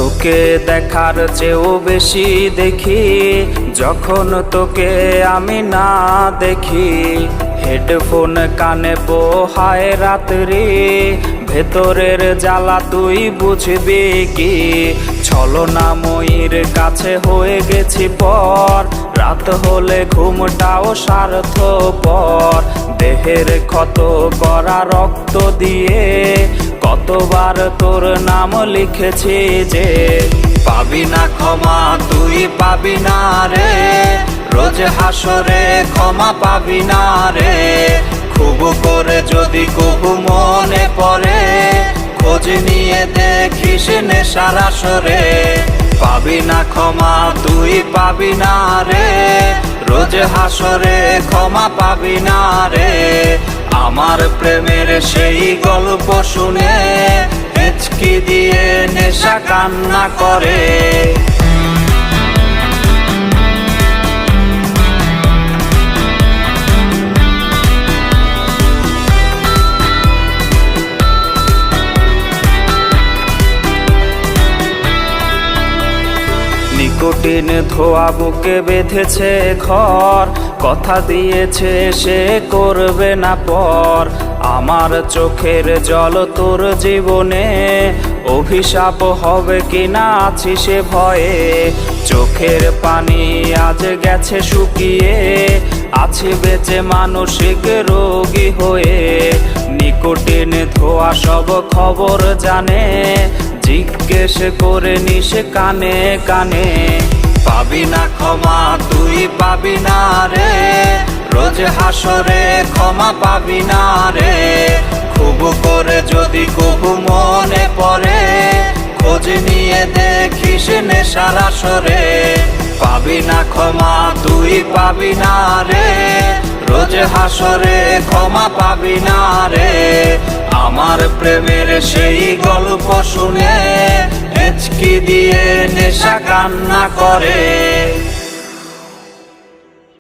তোকে দেখার চেয়েও বেশি দেখি যখন তোকে আমি না দেখি। হেডফোন কানে পোহায় রাত্রি, ভেতরের জ্বালা তুই বুঝবি কি। ছলনাময়ীর কাছে হয়ে গেছি পর, রাত হলে ঘুমটাও স্বার্থপর। দেহের ক্ষত করা রক্ত দিয়ে কতবার তোর নাম লিখেছি যে, পাবি না ক্ষমা তুই পাবি না রে, রোজ হাসরে ক্ষমা পাবি না রে। খুব করে যদি কবু মনে পড়ে, খোঁজ নিয়ে দেখিস নেশার আসরে। পাবি না ক্ষমা তুই পাবি না রে, রোজ হাসরে ক্ষমা পাবি না রে। আমার প্রেমের সেই গল্প শুনে হেঁচকি দিয়ে নেশা কান্না করে। নিকোটিন ধোয়া বুকে বেঁধেছে ঘর, কথা দিয়েছে সে করবে না পর। আমার চোখের জল তোর জীবনে অভিশাপ হবে কিনা আছি সে ভয়ে। চোখের পানি আজ গেছে শুকিয়ে, আছি বেঁচে মানসিক রোগী হয়ে। নিকোটিন ধোয়া সব খবর জানে, জিজ্ঞেস করে নিস কানে কানে। পাবি না ক্ষমা তুই পাবি না রে, রোজ হাসরে ক্ষমা পাবি না রে। খুব করে যদি কবু মনে পড়ে, খোঁজ নিয়ে দেখিস নেশার আসরে। পাবি না ক্ষমা তুই পাবি না রে, রোজ হাসরে ক্ষমা পাবি না রে। আমার প্রেমের সেই গল্প শুনে হেঁচকি দিয়ে নেশা কান্না করে।